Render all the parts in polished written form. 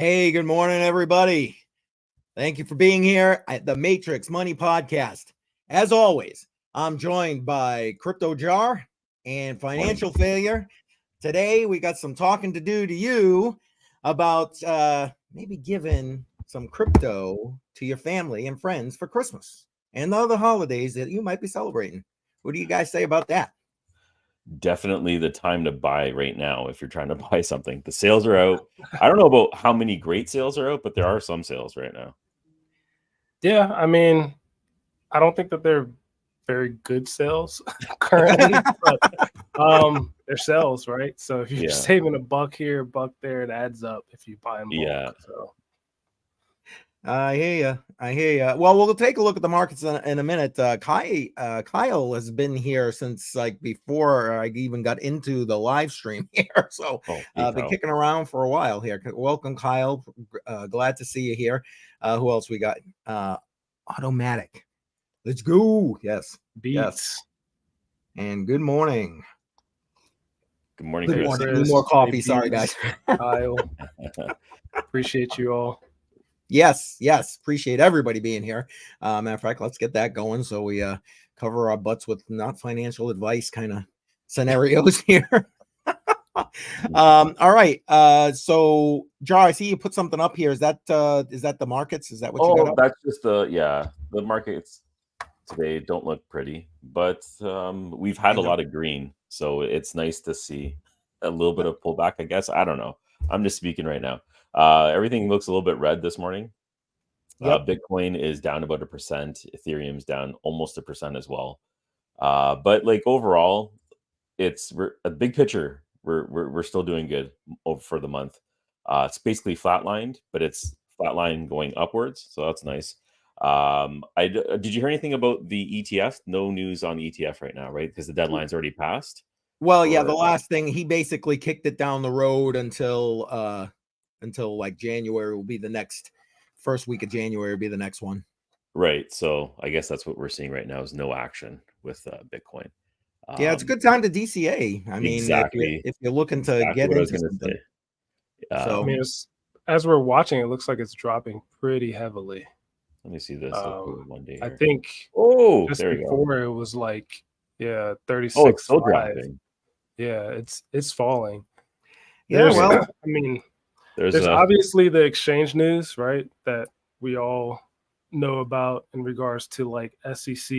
Hey, good morning, everybody. Thank you for being here at the Matrix Money Podcast. As always, I'm joined by Crypto Jar and Financial Failure. Today, we got some talking to do to you about maybe giving some crypto to your family and friends for Christmas and the other holidays that you might be celebrating. What do you guys say about that? Definitely the time to buy right now if you're trying to buy something. The sales are out. I don't know about how many great sales are out, but there are some sales right now. Yeah, I mean, I don't think that they're very good sales currently, but they're sales, right? So if you're saving a buck here, a buck there, it adds up if you buy in bulk. Yeah. So. I hear you. Well, we'll take a look at the markets in a minute. Kyle has been here since like before I even got into the live stream here. So been kicking around for a while here. Welcome, Kyle. Glad to see you here. Who else we got? Automatic. Let's go. Yes. Beats. Yes. And good morning. Good morning, Good Chris. morning. Need more coffee. Sorry, guys. Kyle. Appreciate you all. Yes. Appreciate everybody being here. Matter of fact, let's get that going so we cover our butts with not financial advice kind of scenarios here. All right. So Jar, I see you put something up here. Is that the markets? Is that what you got up? That's just the markets today don't look pretty, but we've had a lot of green, so it's nice to see a little bit of pullback, I guess. I don't know. I'm just speaking right now. Everything looks a little bit red this morning. Yep. Bitcoin is down about 1%. Ethereum's down almost 1% as well. But like overall, it's a big picture. We're still doing good for the month. It's basically flatlined, but it's flatline going upwards, so that's nice. Did you hear anything about the ETF? No news on the ETF right now, right? Because the deadline's already passed. Well, yeah, the last thing, he basically kicked it down the road until like January will be the next first week of January will be the next one. Right. So I guess that's what we're seeing right now is no action with Bitcoin. Yeah, it's a good time to DCA. I mean, exactly. if you're looking to get into something. So I mean, as we're watching, it looks like it's dropping pretty heavily. Let me see this one day. I think just there before it was like 36. Oh, it's still dropping. Yeah, it's falling. Yeah, well, I mean, there's obviously the exchange news, right, that we all know about in regards to like SEC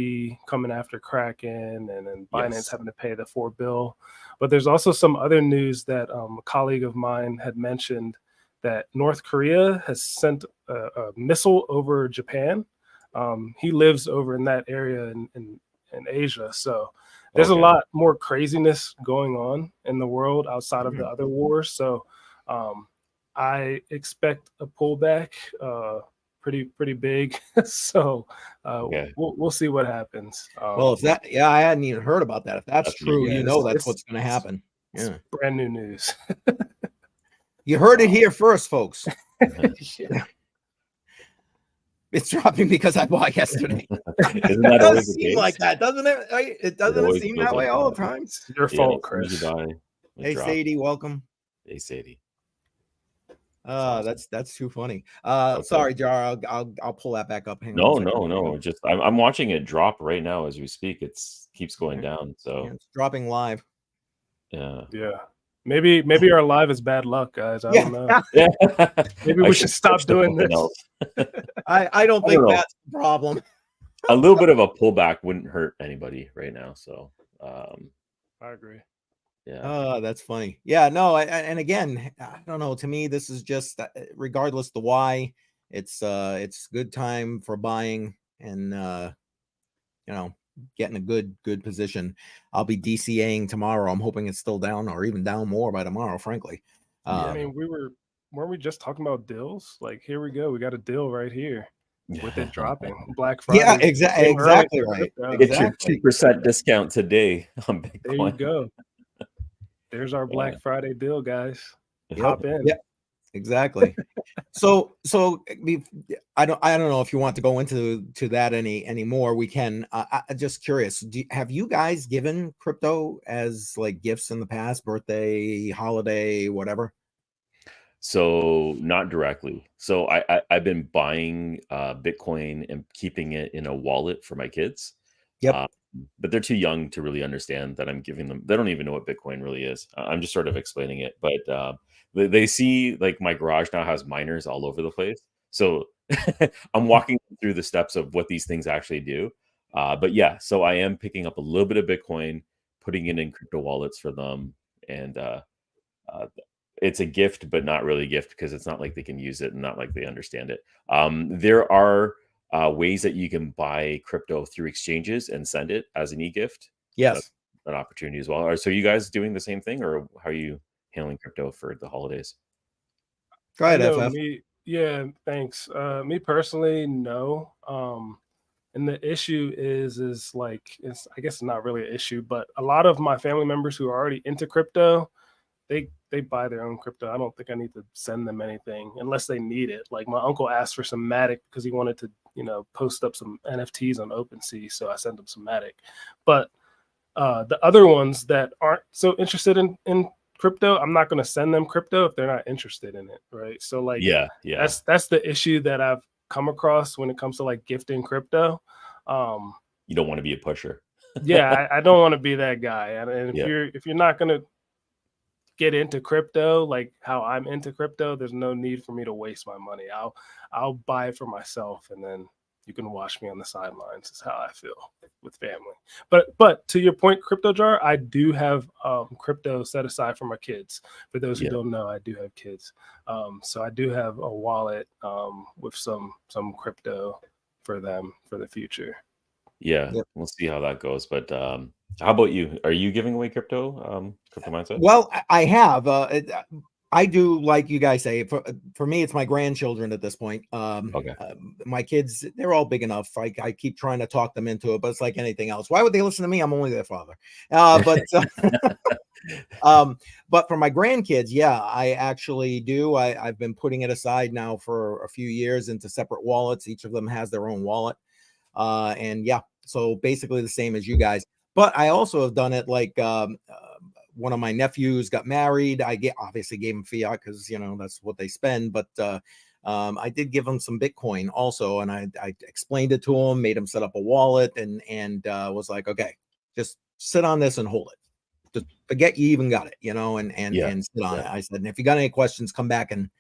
coming after Kraken and then Binance having to pay the $4 billion. But there's also some other news that a colleague of mine had mentioned that North Korea has sent a missile over Japan. He lives over in that area in Asia. So there's a lot more craziness going on in the world outside of the other wars. So I expect a pullback pretty big. So we'll see what happens. Well, if that, I hadn't even heard about that. If that's true, that's what's going to happen. It's brand new news. You heard it here first, folks. It's dropping because I bought yesterday. Isn't that always the case? Like that, doesn't it? It doesn't seem that way all the time. It's your fault, Chris. Hey, Sadie, welcome. Hey, Sadie. That's too funny. Sorry, Jar. I'll pull that back up. Hang on. No. Just I'm watching it drop right now as we speak. It keeps going down. So it's dropping live. Yeah. Maybe our live is bad luck, guys. I don't know. Maybe we should stop doing this. I don't think that's the problem. A little bit of a pullback wouldn't hurt anybody right now. So I agree. Yeah. Oh, that's funny. Yeah, no, and again, I don't know. To me, this is just regardless the why, it's good time for buying and getting a good position. I'll be DCAing tomorrow. I'm hoping it's still down or even down more by tomorrow, frankly. I mean, weren't we just talking about deals? Like, here we go. We got a deal right here with it dropping Black Friday. Yeah, exactly right. Get your 2% discount today on Bitcoin. There you go. There's our Black Friday deal, guys. Hop in. Yeah, exactly. So I don't know if you want to go into that anymore. We can. I'm just curious. Have you guys given crypto as like gifts in the past, birthday, holiday, whatever? So not directly. So I've been buying Bitcoin and keeping it in a wallet for my kids. Yep. But they're too young to really understand that I'm giving them. They don't even know what Bitcoin really is. I'm just sort of explaining it. But they see like my garage now has miners all over the place. So I'm walking through the steps of what these things actually do. But yeah, so I am picking up a little bit of Bitcoin, putting it in crypto wallets for them, and it's a gift, but not really a gift because it's not like they can use it and not like they understand it. There are ways that you can buy crypto through exchanges and send it as an e-gift. Yes. That's an opportunity as well. So you guys doing the same thing, or how are you handling crypto for the holidays? Go ahead, I know FF. yeah, thanks. Me personally, no. And the issue is like, I guess it's not really an issue, but a lot of my family members who are already into crypto, they buy their own crypto. I don't think I need to send them anything unless they need it. Like my uncle asked for some Matic because he wanted to, post up some NFTs on OpenSea, so I sent him some Matic. But the other ones that aren't so interested in crypto, I'm not going to send them crypto if they're not interested in it, right? So like, yeah, that's the issue that I've come across when it comes to like gifting crypto. You don't want to be a pusher. Yeah, I don't want to be that guy. And if you're not going to get into crypto like how I'm into crypto, there's no need for me to waste my money. I'll buy it for myself, and then you can watch me on the sidelines. Is how I feel with family. But to your point, Crypto Jar, I do have crypto set aside for my kids. For those who don't know, I do have kids. So I do have a wallet with some crypto for them for the future. Yeah, we'll see how that goes. But how about you? Are you giving away crypto? Crypto mindset? Well, I have. I do, like you guys say. For me, it's my grandchildren at this point. Okay. My kids, they're all big enough. I keep trying to talk them into it, but it's like anything else. Why would they listen to me? I'm only their father. But for my grandkids, yeah, I actually do. I've been putting it aside now for a few years into separate wallets. Each of them has their own wallet. And yeah, so basically the same as you guys. But I also have done it like one of my nephews got married. I obviously gave him fiat because, that's what they spend. But I did give him some Bitcoin also. And I explained it to him, made him set up a wallet and was like, okay, just sit on this and hold it. Just forget you even got it, and sit on it. I said, and if you got any questions, come back and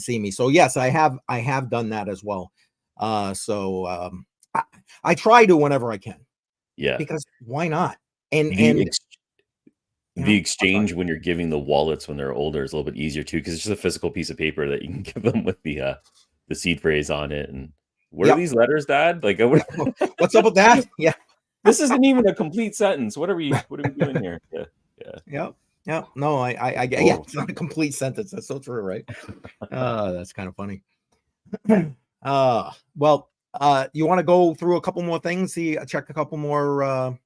see me. So yes, I have done that as well. I try to whenever I can. Yeah. Because why not? The exchange when you're giving the wallets when they're older is a little bit easier too, because it's just a physical piece of paper that you can give them with the seed phrase on it. And what are these letters, Dad? Like, what's up with that? Yeah. This isn't even a complete sentence. What are we doing here? Yeah. No, it's not a complete sentence. That's so true, right? That's kind of funny. Well, you want to go through a couple more things, check a couple more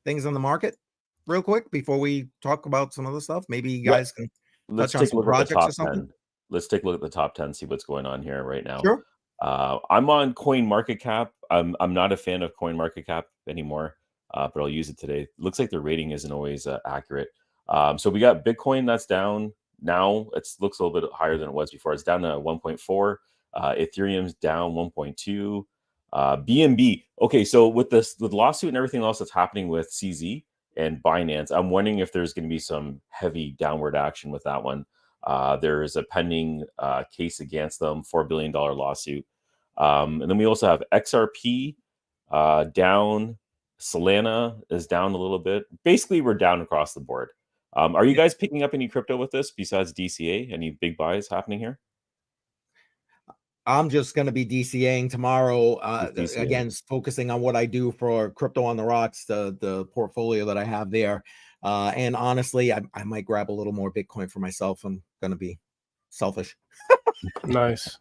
things on the market real quick before we talk about some other stuff? Maybe you guys can touch on some projects or something. Let's take a look at the top 10, see what's going on here right now. Sure. I'm on CoinMarketCap. I'm not a fan of CoinMarketCap anymore, but I'll use it today. It looks like the rating isn't always accurate. So we got Bitcoin that's down now. It looks a little bit higher than it was before. It's down to 1.4. Ethereum's down 1.2. BNB. Okay, so with the lawsuit and everything else that's happening with CZ and Binance, I'm wondering if there's going to be some heavy downward action with that one. There's a pending case against them, $4 billion lawsuit. And then we also have XRP down. Solana is down a little bit. Basically, we're down across the board. Are you guys picking up any crypto with this besides DCA? Any big buys happening here? I'm just going to be DCAing tomorrow. Again, focusing on what I do for Crypto on the Rocks, the portfolio that I have there. And honestly, I might grab a little more Bitcoin for myself. I'm going to be selfish. Nice.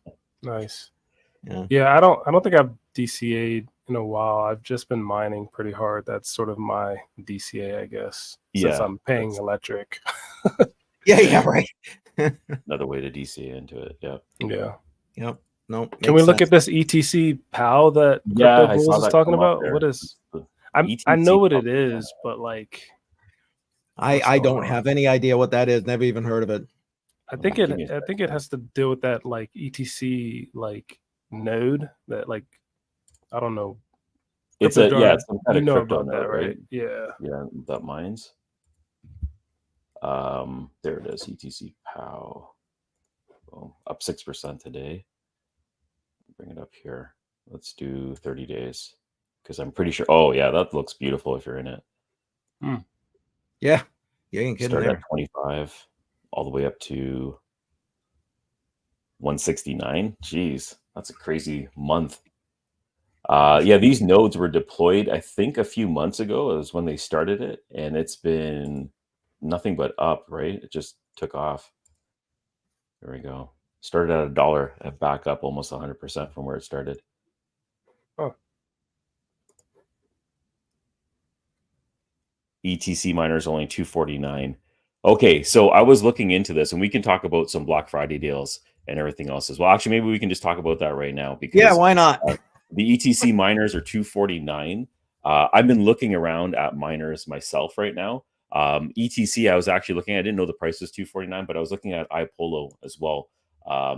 Yeah. I don't think I've DCA'd in a while. I've just been mining pretty hard. That's sort of my DCA, I guess, since I'm paying electric. Yeah, right. Another way to DCA into it. Yeah. Yep. No. Can we look at this ETC PAL that Crypto Bulls is talking about? What is? I know what it is, but like, I don't have any idea what that is. Never even heard of it. I think it has to deal with that like ETC like node that like I don't know. It's Crypto Jar, it's some kind you of know crypto about that, node, right? right? Yeah. Yeah, that mines. There it is, ETC POW. Boom. Up 6% today. Bring it up here. Let's do 30 days because I'm pretty sure. Oh yeah, that looks beautiful if you're in it. Yeah, you ain't kidding Start there. at 25 all the way up to 169. Jeez, that's a crazy month. Yeah, these nodes were deployed, I think, a few months ago. It was when they started it, and it's been nothing but up, right? It just took off. There we go. Started at $1 and back up almost 100% from where it started. Oh. ETC miners only 249. Okay, so I was looking into this, and we can talk about some Black Friday deals and everything else as well. Actually, maybe we can just talk about that right now because Yeah, why not? The ETC miners are 249. I've been looking around at miners myself right now. ETC, I was actually looking. I didn't know the price was 249, but I was looking at iPolo as well.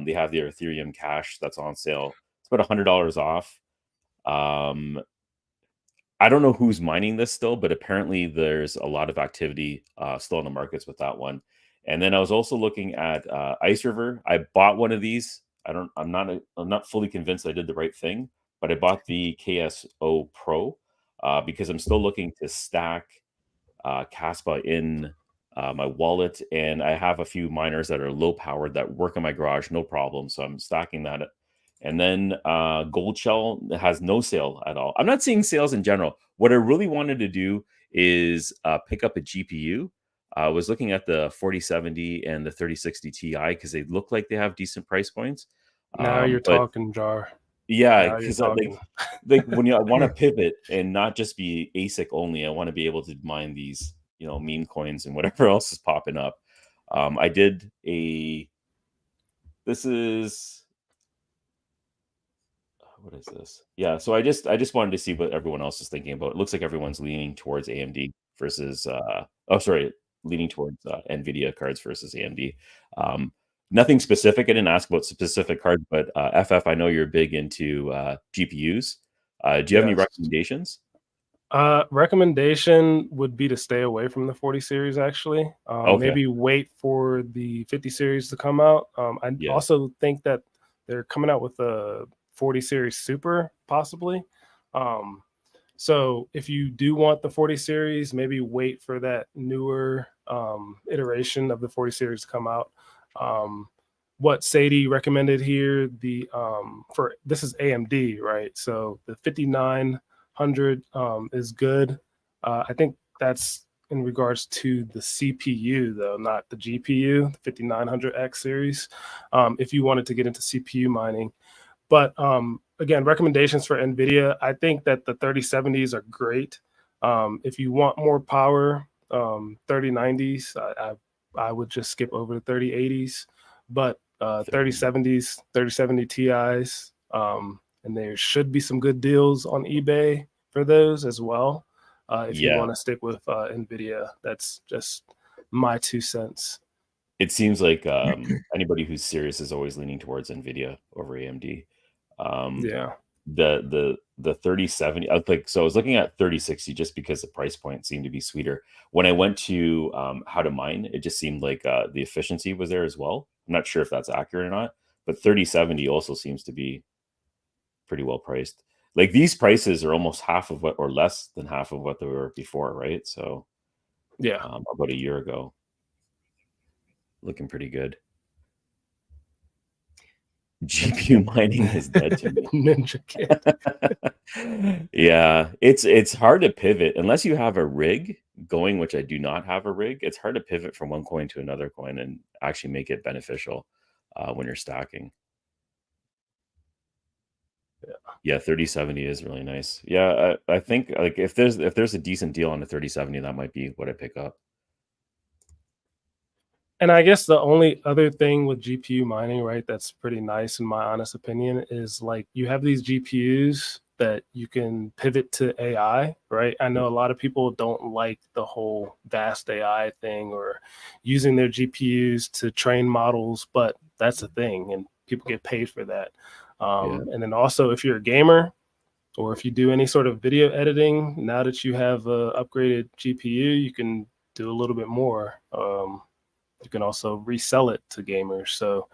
They have their Ethereum Cash that's on sale. It's about $100 off. I don't know who's mining this still, but apparently there's a lot of activity still in the markets with that one. And then I was also looking at Ice River. I bought one of these. I'm not fully convinced I did the right thing, but I bought the KSO Pro because I'm still looking to stack Caspa in my wallet, and I have a few miners that are low powered that work in my garage, no problem. So I'm stacking that. And then Gold Shell has no sale at all. I'm not seeing sales in general. What I really wanted to do is pick up a GPU. I was looking at the 4070 and the 3060 Ti because they look like they have decent price points. Now you're But talking, Jar. yeah, Now you're because talking. like when I want to pivot and not just be ASIC only, I want to be able to mine these, meme coins and whatever else is popping up. I did this is what is this? Yeah, so I just wanted to see what everyone else is thinking about. It looks like everyone's leaning towards AMD versus leaning towards Nvidia cards versus AMD. Nothing specific. I didn't ask about specific cards, but FF, I know you're big into GPUs. Do you have any Yes. recommendations? Recommendation would be to stay away from the 40 series, actually. Okay. Maybe wait for the 50 series to come out. I Yeah. also think that they're coming out with a 40 series Super, possibly. So if you do want the 40 series, maybe wait for that newer iteration of the 40 series to come out. What Sadie recommended here, for this is AMD, right? So the 5900 is good. I think that's in regards to the CPU, though, not the GPU, the 5900X series. If you wanted to get into CPU mining, but again, recommendations for NVIDIA. I think that the 3070s are great. If you want more power, 3090s, I would just skip over the 3080s. But 3070s, 3070 Ti's, and there should be some good deals on eBay for those as well. If you want to stick with NVIDIA, that's just my 2 cents. It seems like anybody who's serious is always leaning towards Nvidia over AMD. Yeah. The 3070, I was looking at 3060 just because the price point seemed to be sweeter. When I went to how to mine, it just seemed like the efficiency was there as well. I'm not sure if that's accurate or not, but 3070 also seems to be pretty well priced. Like these prices are almost half of what, or less than half of what they were before, right? So yeah, about a year ago, looking pretty good. GPU mining is dead to me. Ninja Kid. Yeah, it's hard to pivot unless you have a rig going, which I do not have a rig. It's hard to pivot from one coin to another coin and actually make it beneficial when you're stacking. Yeah, 3070 is really nice. Yeah, I think like if there's a decent deal on a 3070, that might be what I pick up. And I guess the only other thing with GPU mining, right, that's pretty nice in my honest opinion, is like you have these GPUs that you can pivot to AI, right? I know a lot of people don't like the whole vast AI thing or using their GPUs to train models, but that's a thing and people get paid for that. And then also if you're a gamer or if you do any sort of video editing, now that you have a upgraded GPU, you can do a little bit more. You can also resell it to gamers. So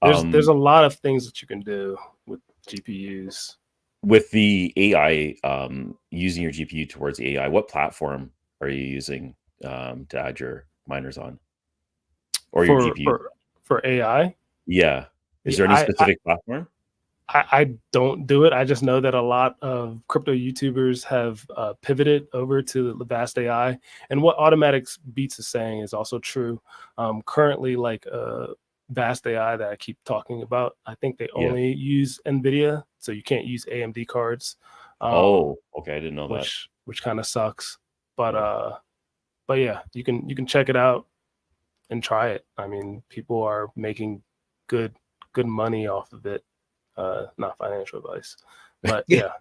there's a lot of things that you can do with GPUs. With the AI, using your GPU towards AI, what platform are you using to add your miners on, or your GPU? For AI? Yeah. Is there any specific platform? I don't do it. I just know that a lot of crypto YouTubers have pivoted over to the vast AI. And what Automatic Beats is saying is also true. Currently, like vast AI that I keep talking about, I think they only use NVIDIA, so you can't use AMD cards. Okay, I didn't know that. Which kind of sucks. But yeah, you can check it out and try it. I mean, people are making good money off of it. Not financial advice, but yeah.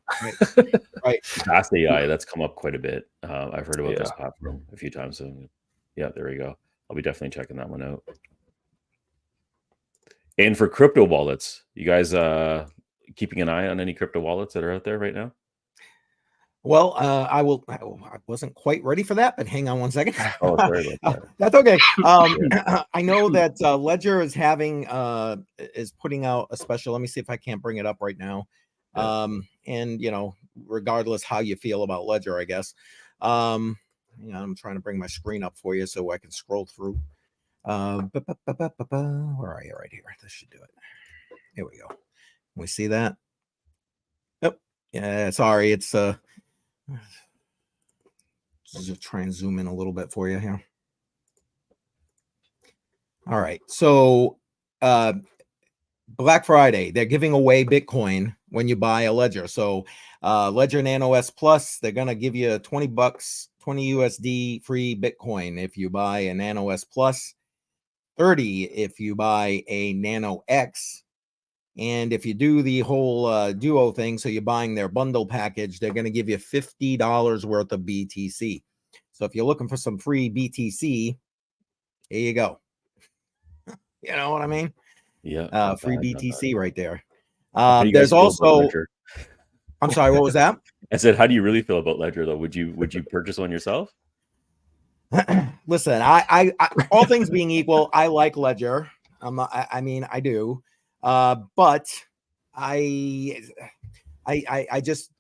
Right. Vast AI, that's come up quite a bit. I've heard about this platform a few times. So yeah, there we go. I'll be definitely checking that one out. And for crypto wallets, you guys keeping an eye on any crypto wallets that are out there right now? Well, I wasn't quite ready for that, but hang on one second. Oh, sorry about that. That's okay. I know that Ledger is putting out a special. Let me see if I can't bring it up right now. And regardless how you feel about Ledger, I guess. I'm trying to bring my screen up for you so I can scroll through. Where are you? Right here. This should do it. Here we go. Can we see that? Oh, yeah. Sorry, it's just try and zoom in a little bit for you here. All right. So Black Friday, they're giving away Bitcoin when you buy a Ledger. So Ledger Nano S Plus, they're going to give you $20, 20 USD free Bitcoin if you buy a Nano S Plus, 30 if you buy a Nano X. And if you do the whole duo thing, so you're buying their bundle package, they're going to give you $50 worth of BTC. So if you're looking for some free BTC, here you go. You know what I mean? Yeah. Free BTC right there. There's also. I'm sorry, what was that? I said, how do you really feel about Ledger though? Would you purchase one yourself? Listen, I all things being equal, I like Ledger. I do. But I just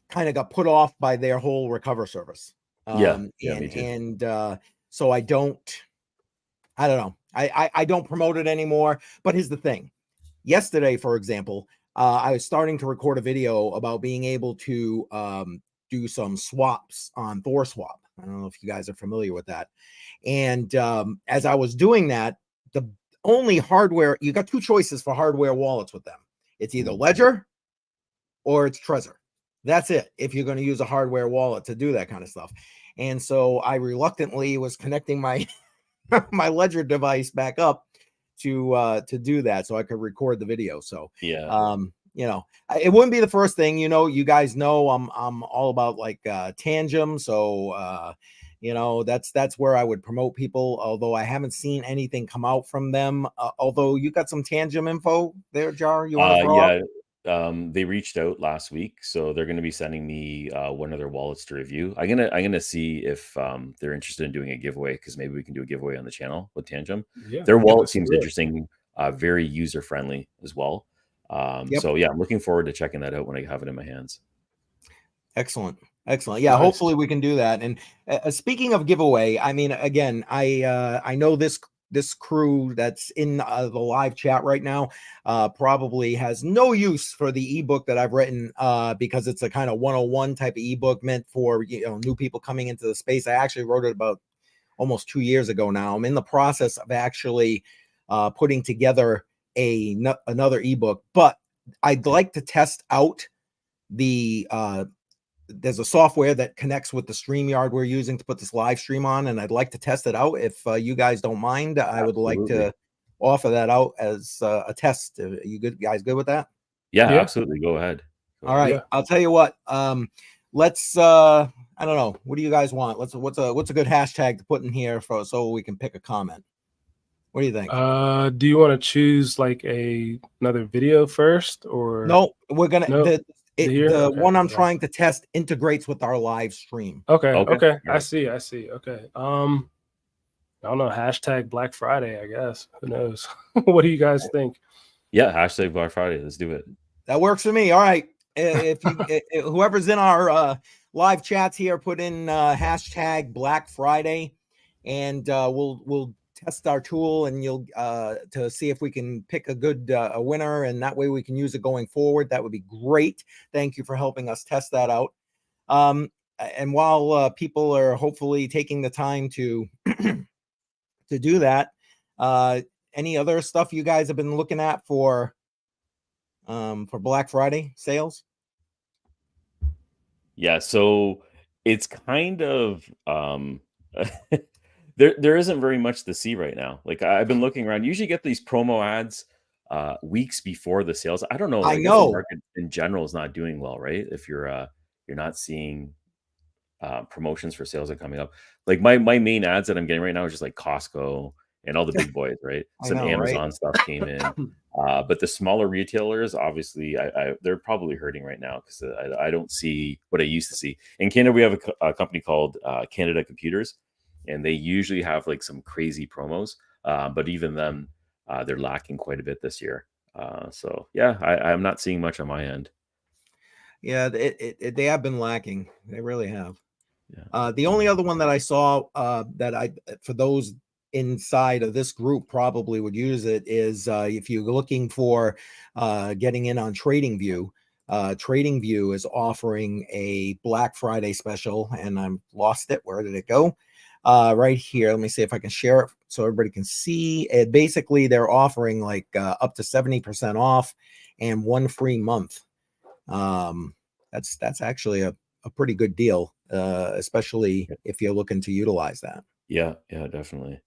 kind of got put off by their whole recover service. Me too. So I don't know. I don't promote it anymore. But here's the thing. Yesterday, for example, I was starting to record a video about being able to do some swaps on ThorSwap. I don't know if you guys are familiar with that. And as I was doing that, the only hardware, you got two choices for hardware wallets with them. It's either Ledger or it's Trezor. That's it. If you're going to use a hardware wallet to do that kind of stuff. And so I reluctantly was connecting my my Ledger device back up to do that so I could record the video. So it wouldn't be the first thing. You guys know I'm all about like Tangem. So that's where I would promote people, although I haven't seen anything come out from them. Although you got some Tangem info there, Jar, you want to throw up? They reached out last week, so they're going to be sending me one of their wallets to review. I'm gonna see if they're interested in doing a giveaway, because maybe we can do a giveaway on the channel with Tangem. Their wallet seems interesting, very user friendly as well. So yeah, I'm looking forward to checking that out when I have it in my hands. Excellent. Yeah, nice. Hopefully we can do that. And speaking of giveaway, I mean, again, I know this crew that's in the live chat right now probably has no use for the ebook that I've written because it's a kind of 101 type of ebook meant for new people coming into the space. I actually wrote it about almost 2 years ago now. I'm in the process of actually putting together another ebook, but I'd like to test out there's a software that connects with the StreamYard we're using to put this live stream on, and I'd like to test it out. If you guys don't mind, I would like to offer that out as a test. You guys good with that? Yeah, absolutely. Go ahead. All right. Yeah. I'll tell you what. Let's I don't know. What do you guys want? What's a good hashtag to put in here so we can pick a comment? What do you think? Do you want to choose like another video first, or No, we're gonna no? the Okay, one I'm okay. trying to test integrates with our live stream. Okay. I Right. see. Okay. I don't know. Hashtag Black Friday, I guess. Who knows? What do you guys think? Yeah, hashtag Black Friday. Let's do it. That works for me. All right. If you whoever's in our live chats here, put in hashtag Black Friday, and we'll test our tool, and you'll to see if we can pick a good a winner, and that way we can use it going forward. That would be great. Thank you for helping us test that out. And while people are hopefully taking the time to to do that, any other stuff you guys have been looking at for Black Friday sales? Yeah, so it's kind of there isn't very much to see right now. Like I've been looking around. Usually get these promo ads weeks before the sales. I don't know. I I guess the know. market in general is not doing well, right? If you're not seeing promotions for sales are coming up. Like my main ads that I'm getting right now is just like Costco and all the big boys, right? I Some know, right? Amazon stuff came in. But the smaller retailers, obviously, they're probably hurting right now because I don't see what I used to see. In Canada, we have a company called Canada Computers, and they usually have like some crazy promos. But even then, they're lacking quite a bit this year. So yeah, I'm not seeing much on my end. Yeah, they have been lacking. They really have. Yeah. The only other one that I saw that I for those inside of this group probably would use it is if you're looking for getting in on TradingView. TradingView is offering a Black Friday special, and I lost it. Where did it go? Right here. Let me see if I can share it so everybody can see it. Basically, they're offering like up to 70% off and one free month. That's actually a pretty good deal, especially if you're looking to utilize that. Yeah, definitely.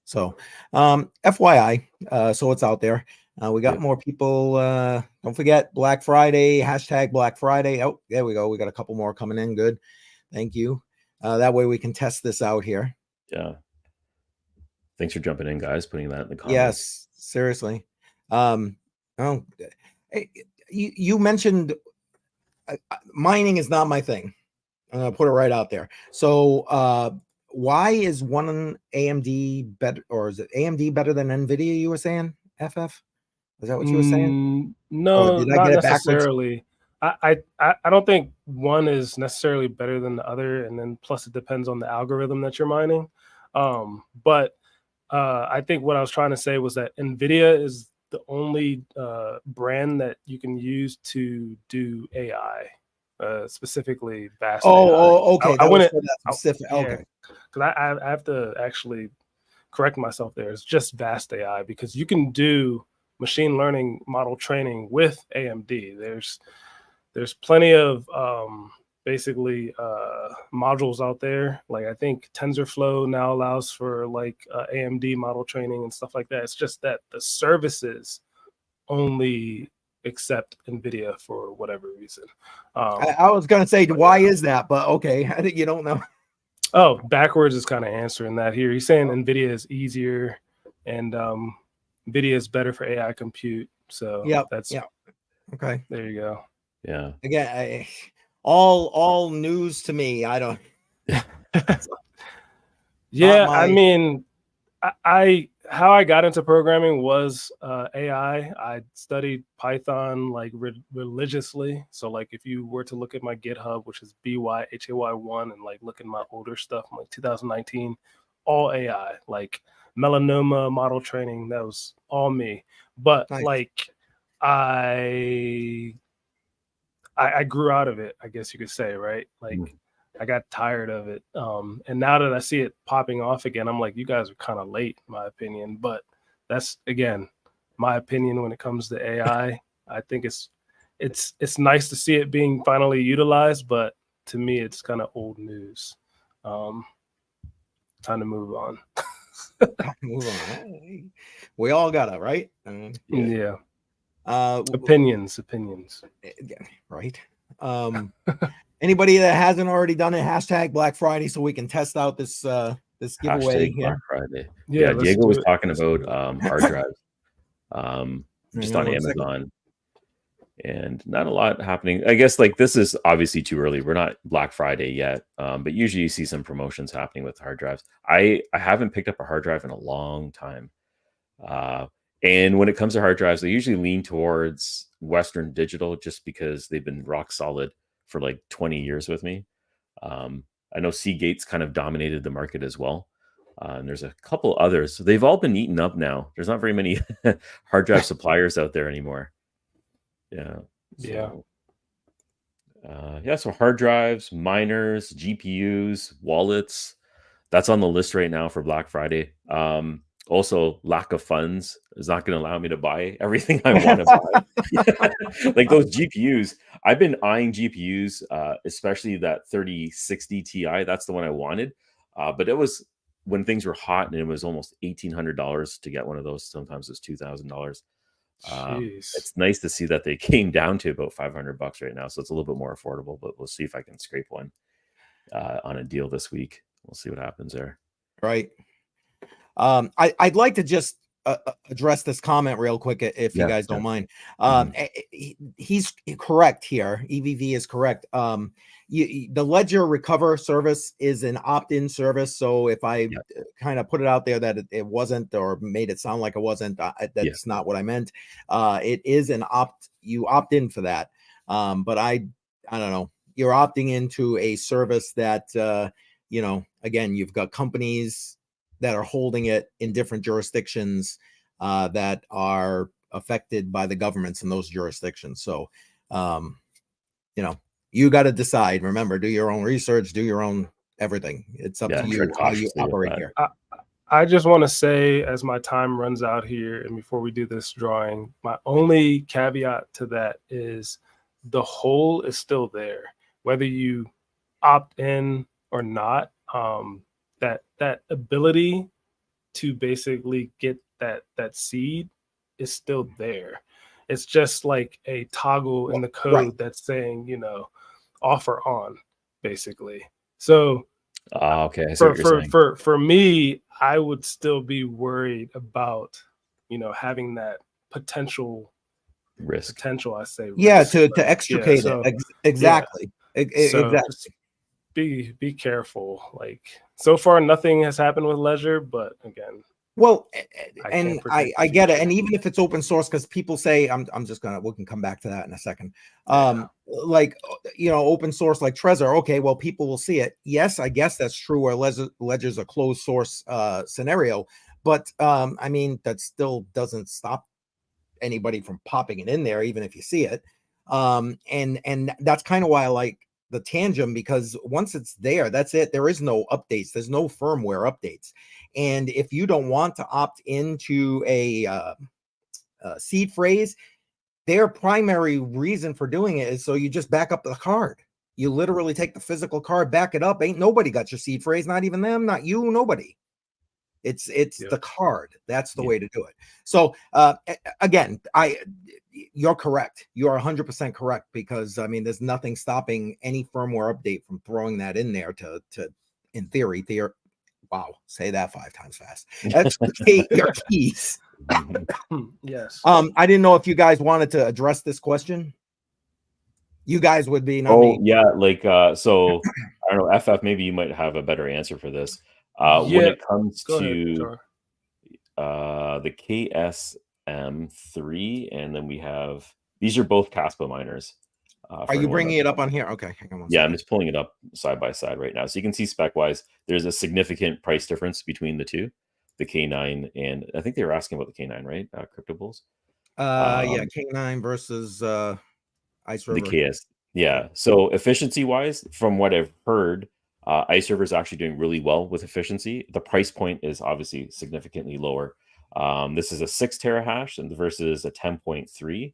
So, FYI, so it's out there. We got Yep. more people. Don't forget Black Friday, hashtag Black Friday. Oh, there we go. We got a couple more coming in. Good. Thank you. That way we can test this out here. Yeah. Thanks for jumping in, guys, putting that in the comments. Yes, seriously. You mentioned mining is not my thing. I'm gonna put it right out there. So why is one AMD better, or is it AMD better than NVIDIA? You were saying, FF? Is that what you were saying? No, Or did I not get it backwards? necessarily. I don't think one is necessarily better than the other, and then plus it depends on the algorithm that you're mining. But I think what I was trying to say was that NVIDIA is the only brand that you can use to do AI, specifically vast AI. Okay. I wouldn't. For that specific. Yeah, Okay. because I have to actually correct myself there. It's just vast AI because you can do machine learning model training with AMD. There's plenty of basically modules out there. Like I think TensorFlow now allows for like AMD model training and stuff like that. It's just that the services only accept NVIDIA for whatever reason. I was gonna say, why is that? But okay, I think you don't know. Oh, backwards is kind of answering that here. He's saying NVIDIA is easier and NVIDIA is better for AI compute. So that's okay. There you go. Yeah. Again, all news to me. I don't. Yeah, I mean, I how I got into programming was AI. I studied Python like religiously. So like if you were to look at my GitHub, which is BYHAY1, and like look at my older stuff from like 2019, all AI, like melanoma model training, that was all me. But Nice. like I grew out of it, I guess you could say, right? Like I got tired of it. And now that I see it popping off again, I'm like, you guys are kind of late, in my opinion. But that's, again, my opinion when it comes to AI. I think it's nice to see it being finally utilized, but to me, it's kind of old news. Time to move on. Move on. We all got it, right? Yeah. Opinions. Right. Anybody that hasn't already done it, hashtag Black Friday, so we can test out this giveaway. Hashtag Black Friday. Yeah, Diego was talking about hard drives, just on Amazon, and not a lot happening. I guess like this is obviously too early. We're not Black Friday yet, but usually you see some promotions happening with hard drives. I haven't picked up a hard drive in a long time. And when it comes to hard drives, they usually lean towards Western Digital just because they've been rock solid for like 20 years with me. I know Seagate's kind of dominated the market as well. And there's a couple others. They've all been eaten up now. There's not very many hard drive suppliers out there anymore. Yeah. So hard drives, miners, GPUs, wallets. That's on the list right now for Black Friday. Also, lack of funds is not going to allow me to buy everything I want to buy. Like those GPUs, I've been eyeing GPUs, especially that 3060 Ti. That's the one I wanted. But it was when things were hot and it was almost $1,800 to get one of those. Sometimes it's $2,000. It's nice to see that they came down to about $500 right now. So it's a little bit more affordable, but we'll see if I can scrape one on a deal this week. We'll see what happens there. Right. I'd like to just address this comment real quick, if you guys don't mind. He's correct here. EVV is correct. The Ledger Recover service is an opt-in service. So if I kind of put it out there that it wasn't, or made it sound like it wasn't, that's not what I meant. It is you opt in for that. But I don't know. You're opting into a service that, again, you've got companies that are holding it in different jurisdictions that are affected by the governments in those jurisdictions. So, you got to decide. Remember, do your own research, do your own everything. It's up to you how you operate here. I just want to say, as my time runs out here, and before we do this drawing, my only caveat to that is the hole is still there, whether you opt in or not. That ability to basically get that seed is still there. It's just like a toggle in the code that's saying, offer on, basically. So okay. For me, I would still be worried about, having that potential risk. I say. Risk, to extricate it. Exactly. Exactly. Be careful. Like, so far nothing has happened with Ledger, but again, well, and I get it. And even if it's open source, because people say, we can come back to that in a second. Like, open source like Trezor. Okay, well, people will see it. Yes, I guess that's true where Ledger's a closed source scenario, but that still doesn't stop anybody from popping it in there, even if you see it. And that's kind of why I like the Tangem, because once it's there, that's it. There is no updates. There's no firmware updates. And if you don't want to opt into a seed phrase, their primary reason for doing it is so you just back up the card. You literally take the physical card, back it up. Ain't nobody got your seed phrase, not even them, not you, nobody. It's the card. That's the way to do it. So again, you're correct. You are 100% correct, because there's nothing stopping any firmware update from throwing that in there to in theory. Wow, say that 5 times fast. Extricate your keys. Yes. I didn't know if you guys wanted to address this question. You guys would be. Not me. Yeah, like so. I don't know, FF. Maybe you might have a better answer for this. When it comes to the KSM3, and then we have, these are both Caspa miners. Are you bringing it up on here? Okay, hang on. I'm just pulling it up side by side right now, so you can see spec wise there's a significant price difference between the two, the K9, and I think they were asking about the K9, right? Crypto Bulls. K9 versus Ice River. The KS. Yeah. So efficiency wise, from what I've heard, Ice River is actually doing really well with efficiency. The price point is obviously significantly lower. This is a 6 terahash and versus a 10.3.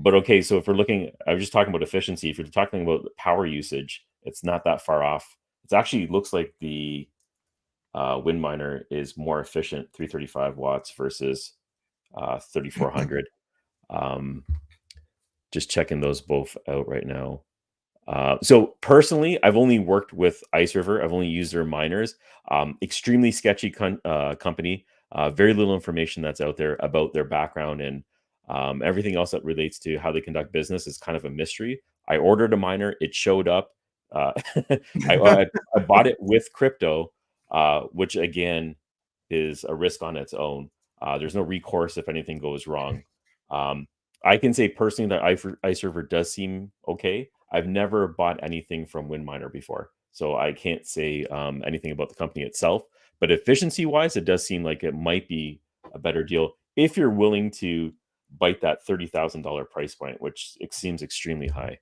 But okay, so if we're looking, I was just talking about efficiency. If you're talking about power usage, it's not that far off. It actually looks like the Wind Miner is more efficient, 335 watts versus 3400. Just checking those both out right now. So personally, I've only worked with Ice River. I've only used their miners. Extremely sketchy company. Very little information that's out there about their background, and everything else that relates to how they conduct business is kind of a mystery. I ordered a miner. It showed up. I bought it with crypto, which again is a risk on its own. There's no recourse if anything goes wrong. I can say personally that Ice River does seem okay. I've never bought anything from Windminer before, so I can't say anything about the company itself. But efficiency-wise, it does seem like it might be a better deal if you're willing to bite that $30,000 price point, which it seems extremely high.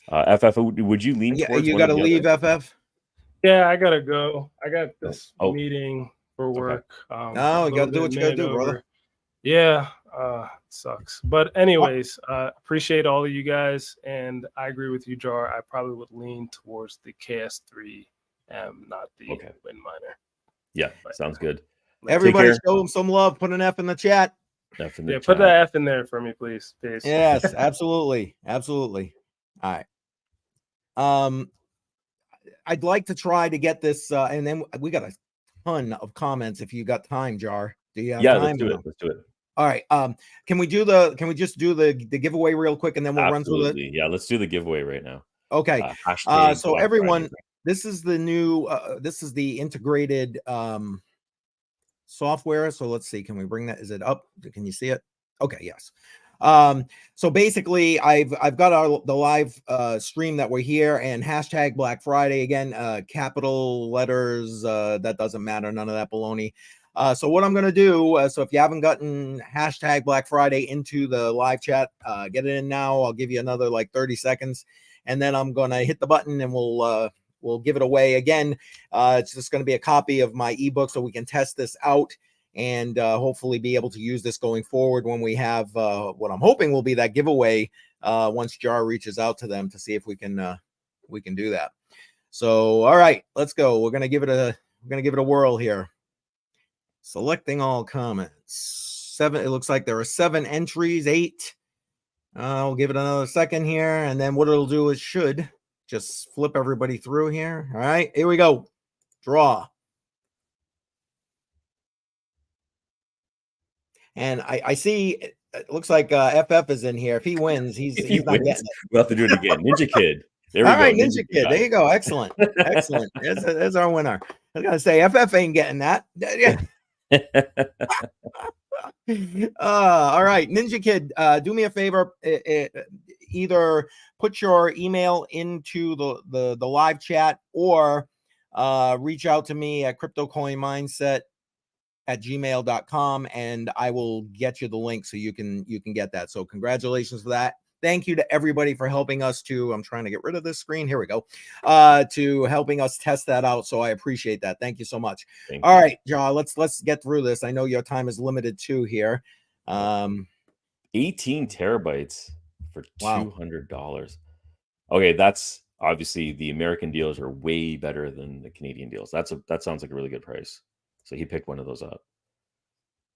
FF, would you lean towards you one or got to the leave, other? FF? Yeah, I gotta go. I got this Oh. meeting for work. No, you got to do what you got to do, brother. Yeah, sucks. But anyways, appreciate all of you guys, and I agree with you, Jar. I probably would lean towards the KS3M, not the Windminer. Yeah, sounds good. Everybody show them some love. Put an F in the chat. F in the chat. Put that F in there for me, please. Peace. Yes, absolutely. Absolutely. All right. I'd like to try to get this, and then we got a ton of comments if you got time, Jar. Do you have time? Let's do it. Let's do it. All right. Can we just do the giveaway real quick, and then we'll run through it? Yeah, let's do the giveaway right now. Okay. So everyone, this is the new this is the integrated software. So let's see. Can we bring that? Is it up? Can you see it? Okay, yes. So basically I've got the live stream that we're here, and hashtag Black Friday again, capital letters, that doesn't matter, none of that baloney. So what I'm going to do, so if you haven't gotten hashtag Black Friday into the live chat, get it in now. I'll give you another like 30 seconds, and then I'm going to hit the button, and we'll give it away again. It's just going to be a copy of my ebook, so we can test this out and hopefully be able to use this going forward when we have what I'm hoping will be that giveaway once Jar reaches out to them to see if we can do that. So all right, let's go. We're gonna give it a whirl here. Selecting all comments. 7. It looks like there are 7 entries. 8. I'll give it another second here, and then what it'll do is should just flip everybody through here. All right, here we go. Draw. And I see it looks like FF is in here. If he wins, he's not getting it. We'll have to do it again. Ninja Kid. There we go. All right, Ninja Kid. There you go. Excellent. Excellent. There's our winner. I was gonna say FF ain't getting that. All right, Ninja Kid, do me a favor. Either put your email into the live chat, or reach out to me at cryptocoinmindset@gmail.com, and I will get you the link so you can get that. So congratulations for that. Thank you to everybody for helping us to, I'm trying to get rid of this screen. Here we go. To helping us test that out. So I appreciate that. Thank you so much. All right, John, let's get through this. I know your time is limited too here. 18 terabytes for $200. Okay, that's obviously the American deals are way better than the Canadian deals. That sounds like a really good price. So he picked one of those up.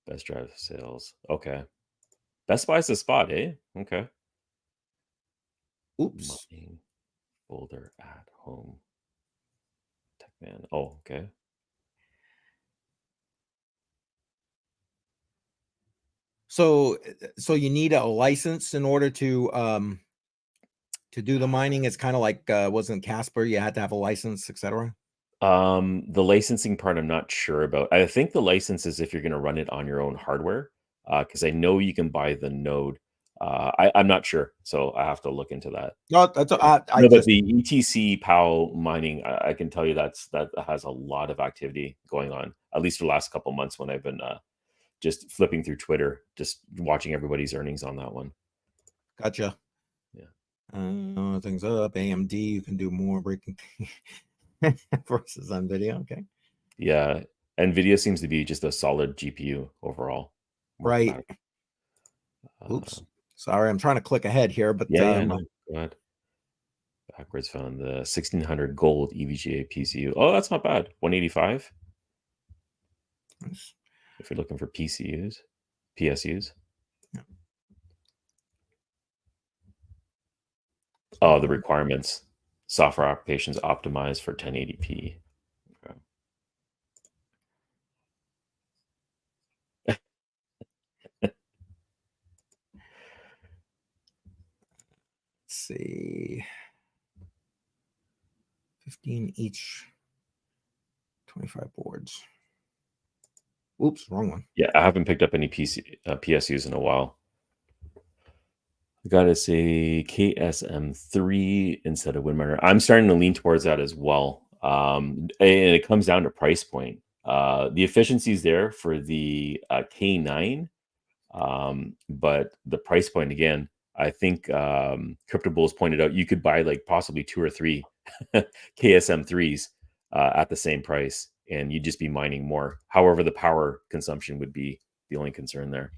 Best drive sales. Okay. Best Buy's the spot, eh? Okay. Oops. Mining folder at home. TechMan. Oh, okay. So you need a license in order to do the mining. It's kind of like wasn't Casper, you had to have a license, etc. The licensing part I'm not sure about. I think the license is if you're going to run it on your own hardware, because I know you can buy the node. I'm not sure, so I have to look into that. No, that's but the ETC POW mining, I can tell you that has a lot of activity going on, at least for the last couple months when I've been just flipping through Twitter, just watching everybody's earnings on that one. Gotcha. Yeah. Things up. AMD, you can do more breaking versus on video. Okay. Yeah. NVIDIA seems to be just a solid GPU overall. Right. Oops. Sorry, I'm trying to click ahead here, but yeah, go ahead. Backwards found the 1600 gold EVGA PCU. Oh, that's not bad. 185. Nice. If you're looking for PSUs. Yeah. Oh, the requirements. Software applications optimized for 1080p. Okay. Let's see. 15 each. 25 boards. Oops, wrong one. Yeah, I haven't picked up any PSUs in a while. I gotta say KSM3 instead of WindMiner. I'm starting to lean towards that as well. And it comes down to price point. The efficiency is there for the K9, but the price point again. I think Crypto Bulls pointed out you could buy like possibly 2 or 3 KSM3s at the same price, and you'd just be mining more. However, the power consumption would be the only concern there.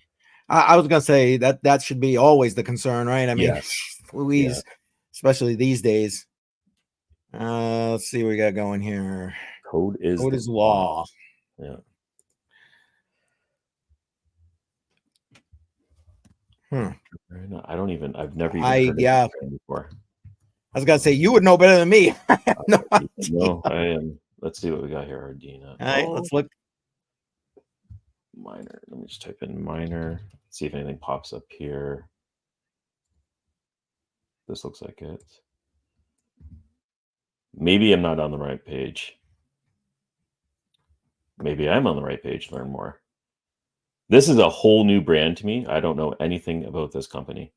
I was gonna say that should be always the concern, right? I mean, Louise, especially these days. Let's see what we got going here. Code is law. Yeah. I've never even heard of it before. I was gonna say you would know better than me. I have no idea. No, I am. Let's see what we got here, Ardina. All right, let's look. Miner. Let me just type in miner. See if anything pops up here. This looks like it. Maybe I'm not on the right page. Maybe I'm on the right page. Learn more. This is a whole new brand to me. I don't know anything about this company.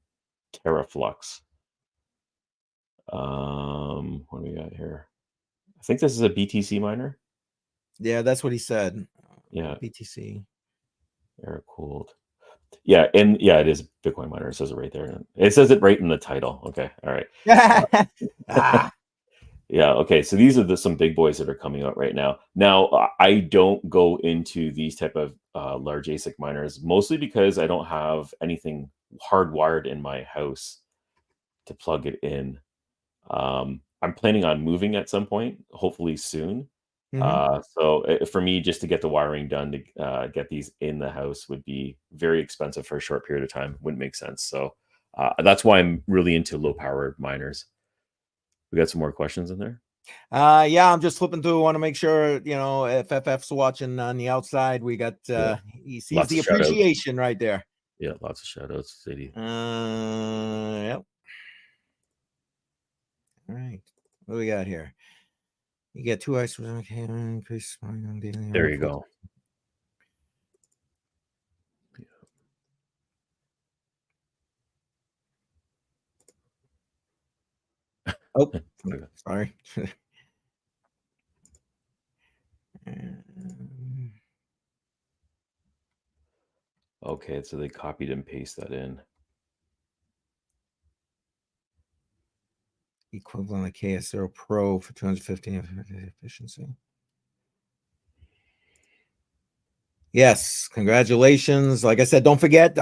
Teraflux. What do we got here? I think this is a BTC miner. Yeah, that's what he said. Yeah. BTC. Air cooled. Yeah, and yeah, it is Bitcoin miner. It says it right there. It says it right in the title. Okay, all right. Yeah, okay. So these are some big boys that are coming out right now. Now, I don't go into these type of large ASIC miners, mostly because I don't have anything hardwired in my house to plug it in. I'm planning on moving at some point, hopefully soon. So for me, just to get the wiring done to get these in the house would be very expensive for a short period of time. Wouldn't make sense. So that's why I'm really into low power miners. We got some more questions in there. Yeah, I'm just flipping through. Want to make sure if FF's watching on the outside. We got he sees lots the appreciation right there. Yeah, lots of shout outs, Sadie. Yep. All right, what do we got here? You get 2 ice. Okay, increase. There you go. Oh, sorry. Okay, so they copied and pasted that in. Equivalent of KS0 Pro for 250 efficiency. Yes, congratulations. Like I said, don't forget.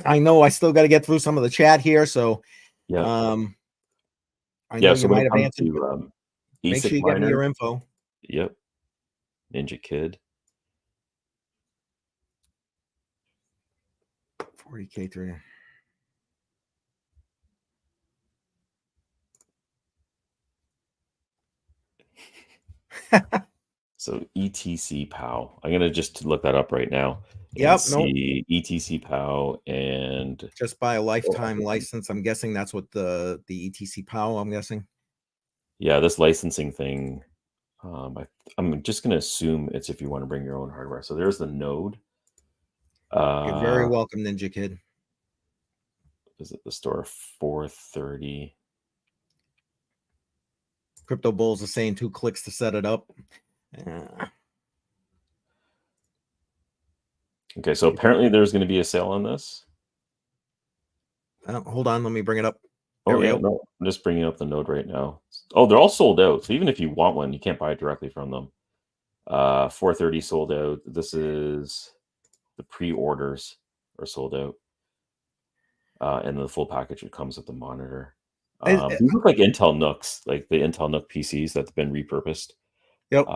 I know I still got to get through some of the chat here, so yeah. I know you might have answered. Make sure you get me your info. Yep. Ninja Kid. 40K3. So ETC POW. I'm gonna just look that up right now. Yep. See ETC POW and just buy a lifetime license. I'm guessing that's what the ETC POW. I'm guessing. Yeah, this licensing thing. I'm just gonna assume it's if you want to bring your own hardware. So there's the node. You're very welcome, Ninja Kid. Visit the store 430. Crypto Bulls is saying 2 clicks to set it up. Okay, so apparently there's going to be a sale on this. Hold on, let me bring it up. Oh yeah, no, I'm just bringing up the node right now. Oh, they're all sold out. So even if you want one, you can't buy it directly from them. 430 sold out. This is the pre-orders are sold out. And the full package, it comes with the monitor. These look like Intel NUCs, like the Intel NUC PCs that's been repurposed. Yep.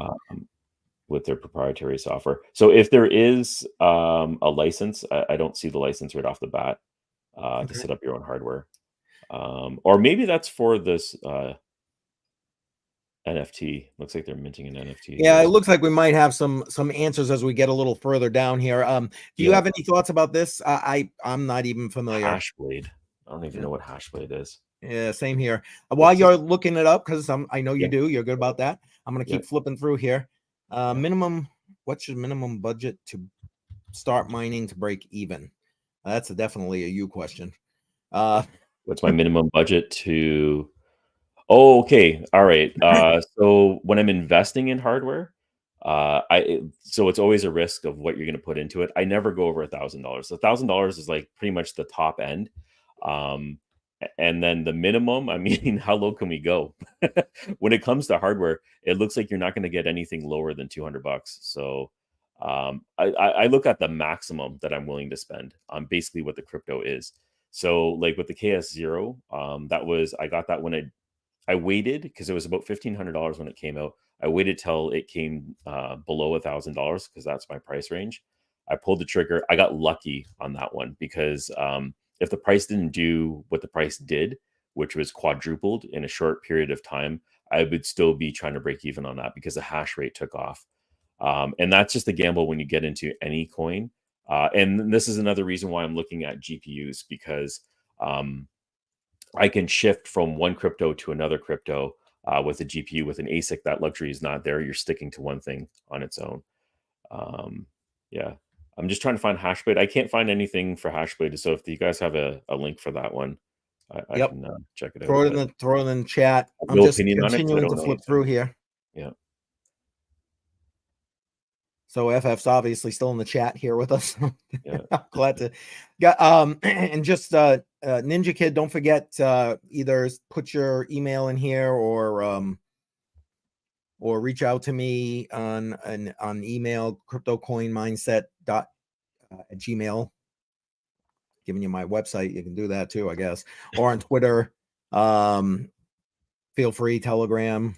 With their proprietary software. So if there is a license, I don't see the license right off the bat to set up your own hardware. Or maybe that's for this NFT. Looks like they're minting an NFT. Yeah, it looks like we might have some answers as we get a little further down here. Do you have any thoughts about this? I'm not even familiar. Hashblade. I don't even know what Hashblade is. Yeah, same here. While you're looking it up, because I know you do, you're good about that. I'm gonna keep flipping through here. Minimum. What's your minimum budget to start mining to break even? That's definitely a you question. What's my minimum budget to? Oh, okay. All right. So when I'm investing in hardware, so it's always a risk of what you're going to put into it. I never go over $1,000. $1,000 is like pretty much the top end. And then the minimum, I mean, how low can we go? When it comes to hardware, it looks like you're not going to get anything lower than $200. So I look at the maximum that I'm willing to spend on basically what the crypto is. So like with the KS0, I got that when I waited because it was about $1,500 when it came out. I waited till it came below $1,000 because that's my price range. I pulled the trigger. I got lucky on that one because if the price didn't do what the price did, which was quadrupled in a short period of time, I would still be trying to break even on that because the hash rate took off. And that's just a gamble when you get into any coin. And this is another reason why I'm looking at GPUs because I can shift from one crypto to another crypto with a GPU. With an ASIC, that luxury is not there. You're sticking to one thing on its own. Yeah, I'm just trying to find Hashblade. I can't find anything for Hashblade. So if you guys have a link for that one, I can check it out. Throw it in the chat. I'm no just opinion on it, continuing to flip through here. Yeah. So FF's obviously still in the chat here with us. Yeah. I'm glad to and just Ninja Kid, don't forget either put your email in here or reach out to me on email cryptocoinmindset@gmail. Giving you my website, you can do that too, I guess, or on Twitter. Feel free, Telegram,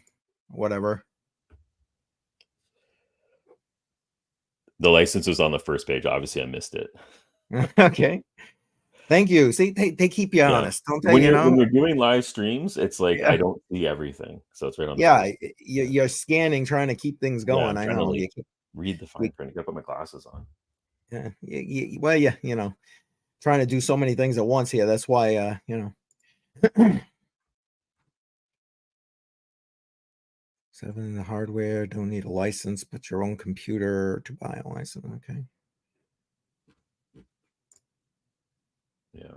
whatever. The license was on the first page. Obviously, I missed it. Okay. Thank you. See, they keep you honest, don't they? When you're doing live streams, it's like I don't see everything, so it's right on. The you're scanning, trying to keep things going. I know. You read the fine print. I gotta put my glasses on. Yeah. Trying to do so many things at once here. That's why, Seven in the hardware, don't need a license, but your own computer to buy a license. Okay. Yeah.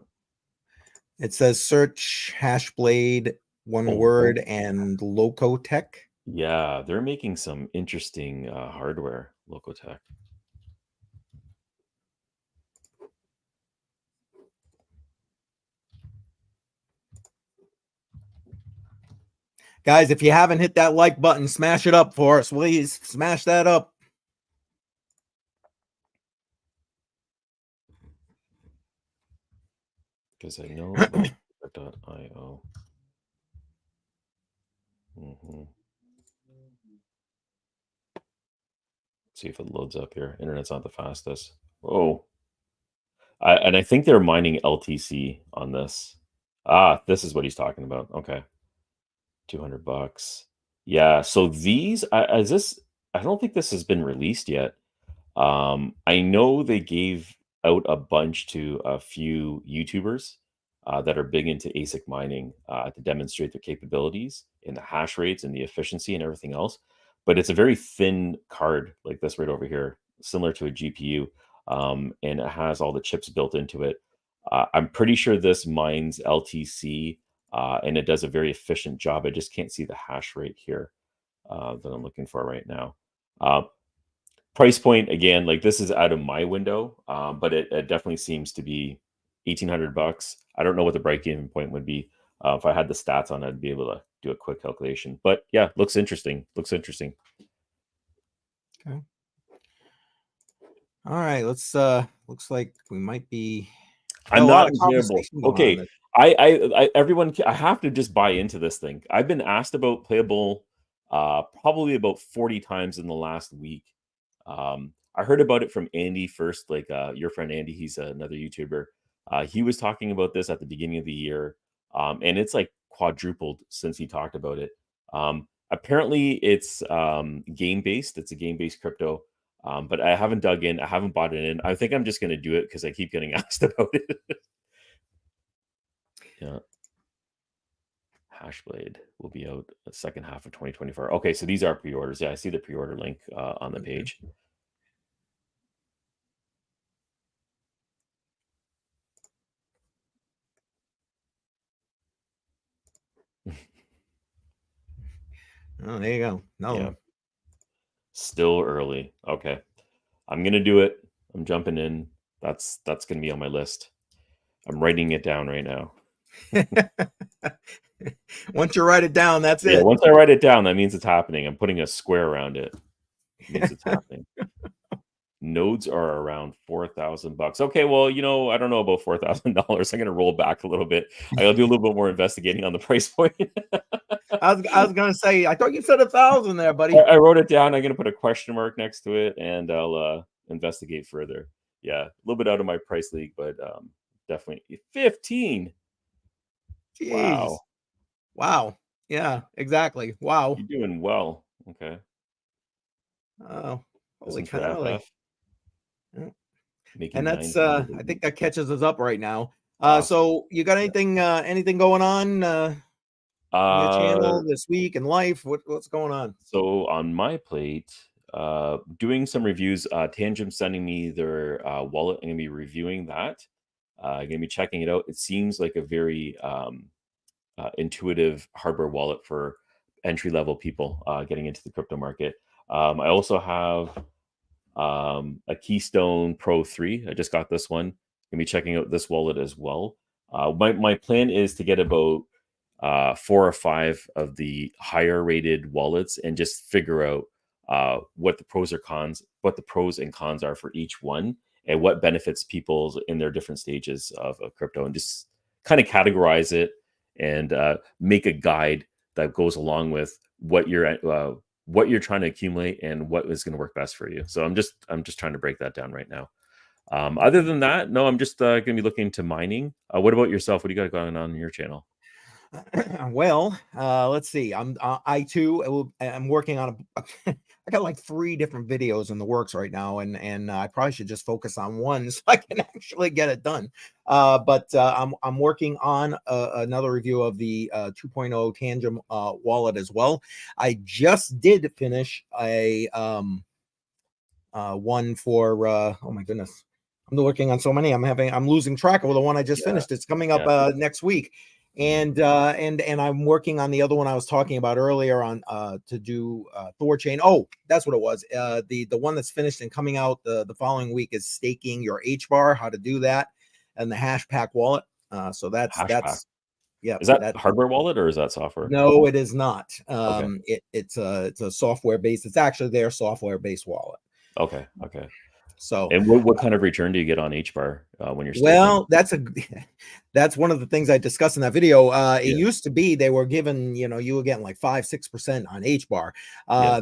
It says search Hashblade, one word, and Locotech. Yeah, they're making some interesting hardware, Locotech. Guys, if you haven't hit that like button, smash it up for us, please. Smash that up. Because I know .io. See if it loads up here. Internet's not the fastest. Oh. And I think they're mining LTC on this. This is what he's talking about. Okay. $200. Yeah. So these I don't think this has been released yet. I know they gave out a bunch to a few YouTubers that are big into ASIC mining to demonstrate their capabilities in the hash rates and the efficiency and everything else. But it's a very thin card like this right over here, similar to a GPU, and it has all the chips built into it. I'm pretty sure this mines LTC, and it does a very efficient job. I just can't see the hash rate here that I'm looking for right now. Price point, again, like this is out of my window, but it definitely seems to be $1,800. I don't know what the break-even point would be. If I had the stats on, I'd be able to do a quick calculation. But yeah, looks interesting. Looks interesting. Okay. All right, let's looks like we might be I'm not playable. Okay. Everyone, I have to just buy into this thing. I've been asked about playable probably about 40 times in the last week. I heard about it from Andy first, like your friend Andy. He's another YouTuber. He was talking about this at the beginning of the year. and it's like quadrupled since he talked about it. Apparently, it's game based. It's a game based crypto, but I haven't dug in. I haven't bought it in. I think I'm just going to do it because I keep getting asked about it. Yeah. Hashblade will be out the second half of 2024. Okay, so these are pre-orders. Yeah, I see the pre-order link on the page. Oh, there you go. No. Yeah. Still early. Okay. I'm gonna do it. I'm jumping in. That's gonna be on my list. I'm writing it down right now. Once you write it down, that's Yeah, it. once I write it down, that means it's happening. I'm putting a square around it. It means it's happening. Nodes are around $4,000. Okay, well, I don't know about $4,000. I'm gonna roll back a little bit. I'll do a little bit more investigating on the price point. I was gonna say, I thought you said 1,000 there, buddy. I wrote it down. I'm gonna put a question mark next to it, and I'll investigate further. Yeah, a little bit out of my price league, but definitely 15. Jeez. Wow. Yeah, exactly. Wow. You're doing well. Okay. Oh, holy For cow. FF. Yeah. Making And that's $9. I think that catches us up right now. Awesome. So you got anything going on on your channel this week in life? What's going on? So on my plate, doing some reviews. Tangent sending me their wallet. I'm gonna be reviewing that. I'm gonna be checking it out. It seems like a very intuitive hardware wallet for entry-level people getting into the crypto market. I also have a Keystone Pro 3. I just got this one. Gonna be checking out this wallet as well. My plan is to get about 4 or 5 of the higher rated wallets and just figure out what the pros and cons are for each one, and what benefits people in their different stages of crypto, and just kind of categorize it and make a guide that goes along with what you're trying to accumulate and what is going to work best for you. So I'm just trying to break that down right now. Other than that, no, I'm just going to be looking to mining. What about yourself? What do you got going on your channel? Well, let's see. I'm working on I got like 3 different videos in the works right now, and I probably should just focus on one so I can actually get it done. But I'm working on another review of the 2.0 Tangent wallet as well. I just did finish a one for oh my goodness, I'm working on so many. I'm losing track of the one I just finished. It's coming up next week. And I'm working on the other one I was talking about earlier on to do Thorchain. Oh, that's what it was. The one that's finished and coming out the following week is staking your HBAR, how to do that, and the Hashpack wallet. So that's yeah. Is that hardware wallet or is that software? No, it is not. Okay. It's a software based. It's actually their software based wallet. Okay. So, and what kind of return do you get on HBAR when you're staking? Well, that's one of the things I discussed in that video. It used to be they were given, you were getting like 5-6% on HBAR.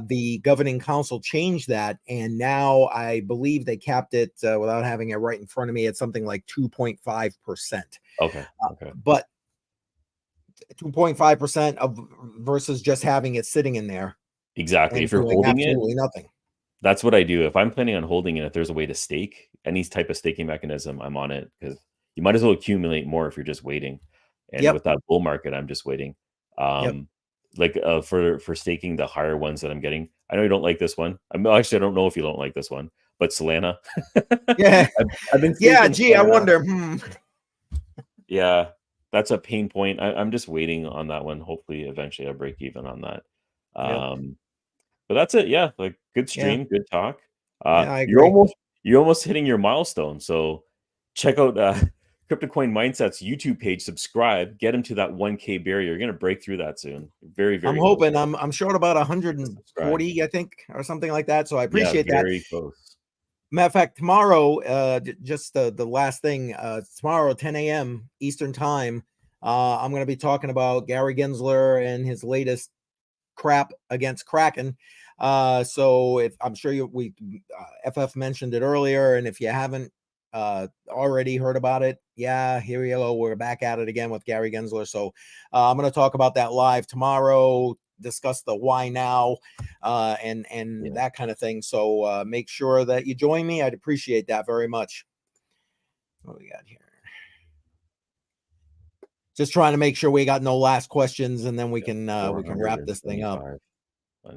The governing council changed that, and now I believe they capped it without having it right in front of me at something like 2.5%. Okay. But 2.5% of versus just having it sitting in there. Exactly. If you're holding absolutely nothing. That's what I do. If I'm planning on holding it, if there's a way to stake, any type of staking mechanism, I'm on it, because you might as well accumulate more if you're just waiting. And with that bull market, I'm just waiting. Like for staking the higher ones that I'm getting. I know you don't like this one. I don't know if you don't like this one, but Solana. Yeah. I've been Solana. I wonder. Yeah, that's a pain point. I'm just waiting on that one. Hopefully, eventually I'll break even on that. But that's it. Yeah, like good stream, good talk. I agree. You're almost hitting your milestone. So check out CryptoCoin Mindset's YouTube page. Subscribe. Get him to that 1K barrier. You're gonna break through that soon. Very, very. I'm hoping. I'm short about 140, I think, or something like that. So I appreciate that. Very close. Matter of fact, tomorrow, just the last thing. Tomorrow, 10 a.m. Eastern time. I'm going to be talking about Gary Gensler and his latest crap against Kraken. So if I'm sure FF mentioned it earlier, and if you haven't already heard about it, yeah, here we go. We're back at it again with Gary Gensler. So I'm going to talk about that live tomorrow, discuss the why now and that kind of thing. So make sure that you join me. I'd appreciate that very much. What do we got here? Just trying to make sure we got no last questions, and then we can wrap this thing up. All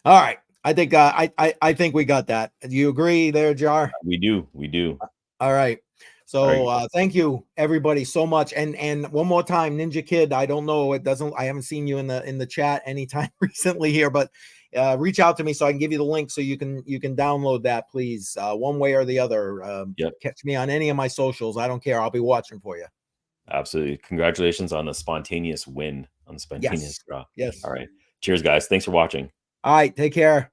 right. I think I think we got that. Do you agree there, Jar? We do. All right. So thank you everybody so much. And one more time, Ninja Kid, I don't know, I haven't seen you in the chat anytime recently here, but reach out to me so I can give you the link so you can download that, please. One way or the other. Catch me on any of my socials. I don't care. I'll be watching for you. Absolutely. Congratulations on the spontaneous win on the spontaneous draw. Yes. All right. Cheers, guys. Thanks for watching. All right. Take care.